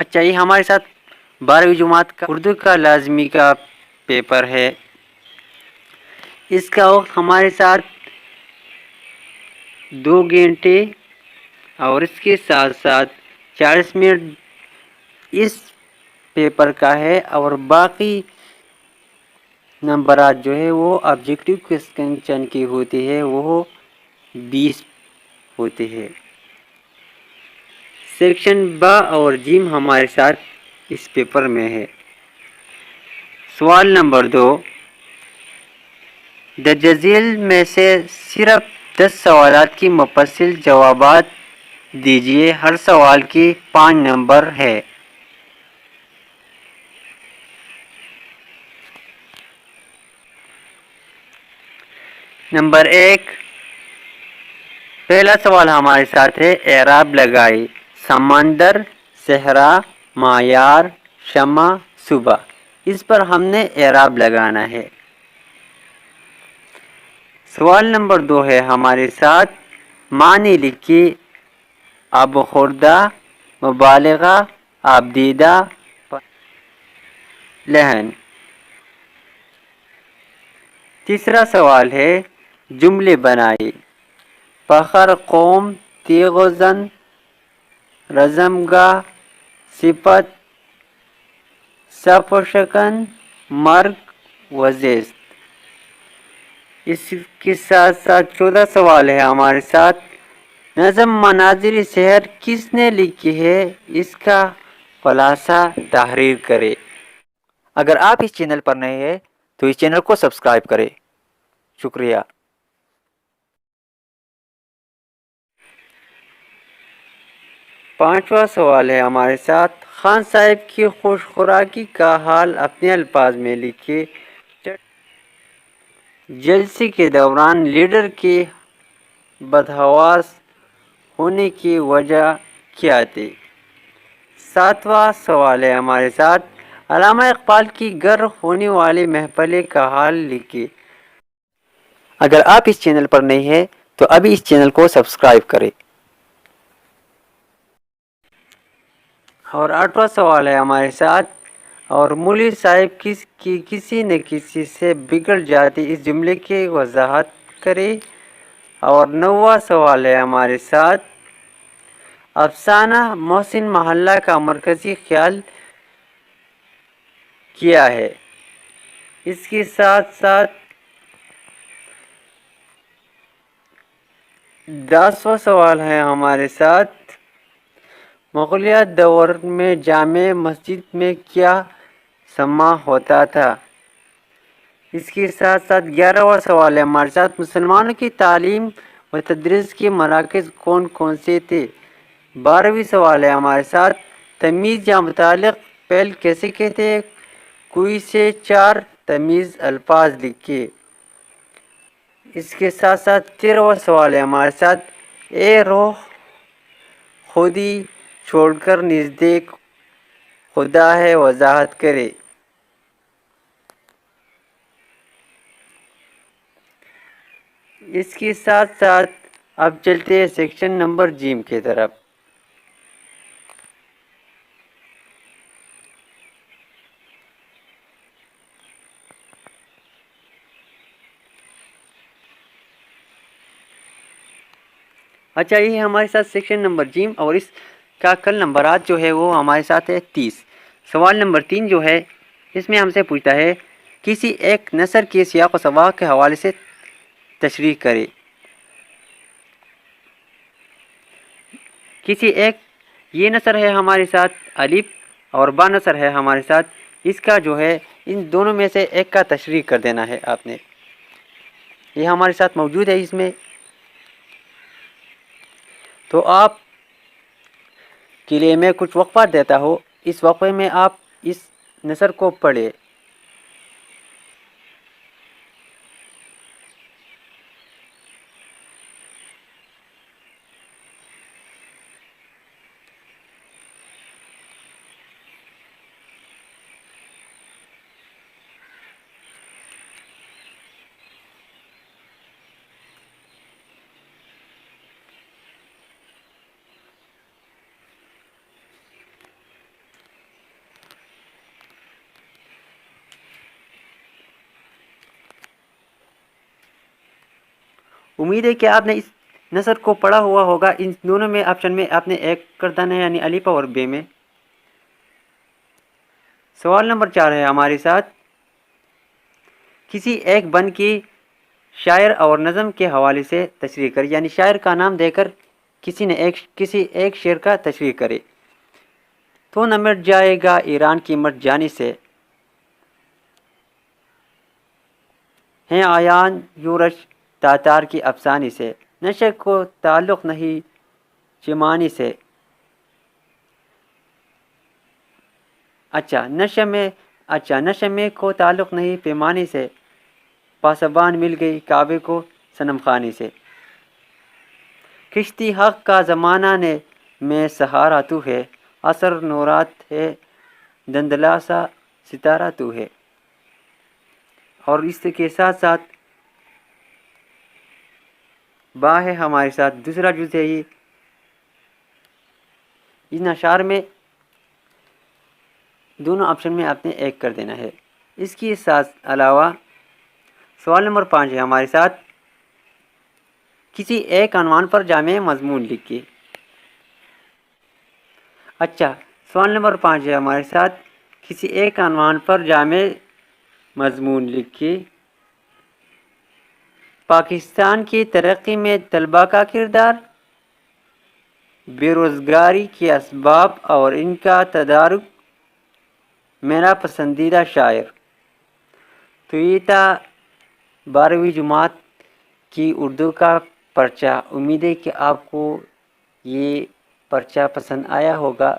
اچھا، یہ ہمارے ساتھ 12ویں جماعت کا اردو کا لازمی کا پیپر ہے. اس کا وقت ہمارے ساتھ 2 گھنٹے اور اس کے ساتھ ساتھ 40 منٹ اس پیپر کا ہے، اور باقی نمبرات جو ہے وہ آبجیکٹو کوسچن کی ہوتی ہے، وہ 20 ہوتے ہیں. سیکشن با اور جیم ہمارے ساتھ اس پیپر میں ہے. سوال نمبر 2، درج ذیل میں سے صرف 10 سوالات کی مفصل جوابات دیجیے. ہر سوال کی 5 نمبر ہے. نمبر 1، پہلا سوال ہمارے ساتھ ہے اعراب لگائی. سمندر، صحرا، معیار، شمع، صبح. اس پر ہم نے اعراب لگانا ہے. سوال نمبر 2 ہے ہمارے ساتھ معنی لکھی. آب خوردہ، مبالغہ، آبدیدہ، لحن. تیسرا سوال ہے جملے بنائی. فخر قوم، تیغ و زن، رزمگاہ، صفت، صف و شکن، مرگ و زیست. اس کے ساتھ ساتھ 14 سوال ہے ہمارے ساتھ نظم مناظر شہر کس نے لکھی ہے، اس کا خلاصہ تحریر کرے. اگر آپ اس چینل پر نئے ہیں تو اس چینل کو سبسکرائب کریں. شکریہ. پانچواں سوال ہے ہمارے ساتھ خان صاحب کی خوش خوراکی کا حال اپنے الفاظ میں لکھیے. جلسے کے دوران لیڈر کے بدحواس ہونے کی وجہ کیا تھی. ساتواں سوال ہے ہمارے ساتھ علامہ اقبال کی گر ہونے والی محفل کا حال لکھیے. اگر آپ اس چینل پر نئے ہیں تو ابھی اس چینل کو سبسکرائب کریں. اور 8واں سوال ہے ہمارے ساتھ اور مولوی صاحب کسی نہ کسی سے بگڑ جاتی اس جملے کی وضاحت کرے. اور 9واں سوال ہے ہمارے ساتھ افسانہ محسن محلہ کا مرکزی خیال کیا ہے. اس کے ساتھ ساتھ 10واں سوال ہے ہمارے ساتھ مغلیہ دور میں جامع مسجد میں کیا سماع ہوتا تھا. اس کے ساتھ ساتھ 11واں سوال ہے ہمارے ساتھ مسلمانوں کی تعلیم و تدریس کے مراکز کون کون سے تھے. 12ویں سوال ہے ہمارے ساتھ تمیز یا متعلق فعل کیسے کہتے ہیں. کوئی سے 4 تمیز الفاظ لکھیے. اس کے ساتھ ساتھ 13واں سوال ہے ہمارے ساتھ اے روح خودی چھوڑ کر نزدیک خدا ہے وضاحت کرے. اس کے ساتھ ساتھ اب چلتے ہیں سیکشن نمبر جیم کی طرف. اچھا، یہ ہمارے ساتھ سیکشن نمبر جیم اور اس کا کل نمبرات جو ہے وہ ہمارے ساتھ ہے 30. سوال نمبر 3 جو ہے اس میں ہم سے پوچھتا ہے کسی ایک نثر کے سیاق و سباق کے حوالے سے تشریح کرے. کسی ایک یہ نثر ہے ہمارے ساتھ الف اور با نثر ہے ہمارے ساتھ. اس کا جو ہے ان دونوں میں سے ایک کا تشریح کر دینا ہے آپ نے. یہ ہمارے ساتھ موجود ہے اس میں. تو آپ کے لیے میں کچھ وقفہ دیتا ہوں. اس وقفے میں آپ اس نثر کو پڑھیں. امید ہے کہ آپ نے اس نثر کو پڑھا ہوا ہوگا. ان دونوں میں آپشن میں آپ نے ایک کر دینا ہے، یعنی الف اور بے میں. سوال نمبر 4 ہے ہمارے ساتھ. کسی ایک بند کی شاعر اور نظم کے حوالے سے تشریح کرے، یعنی شاعر کا نام دے کر کسی ایک شعر کا تشریح کرے. تو نہ مٹ جائے گا ایران کی مٹ جانی سے، ہیں آیان یورش تاتار کی افسانی سے، نشے کو تعلق نہیں چمانی سے. نشے میں کو تعلق نہیں پیمانی سے، پاسبان مل گئی کعبے کو صنم خانی سے. کشتی حق کا زمانہ نے میں سہارا تو ہے، اثر نورات ہے دندلا سا ستارہ تو ہے. اور اس کے ساتھ ساتھ با ہے ہمارے ساتھ. دوسرا جز ہے یہ. ان اشعار میں دونوں آپشن میں آپ نے ایک کر دینا ہے. اس کے ساتھ علاوہ سوال نمبر 5 ہے ہمارے ساتھ. کسی ایک عنوان پر جامع مضمون لکھیے. سوال نمبر 5 ہے ہمارے ساتھ. کسی ایک عنوان پر جامع مضمون لکھیے. پاکستان کی ترقی میں طلباء کا کردار، بے روزگاری کے اسباب اور ان کا تدارک، میرا پسندیدہ شاعر. تو یہ تھا 12ویں جماعت کی اردو کا پرچہ. امید ہے کہ آپ کو یہ پرچہ پسند آیا ہوگا.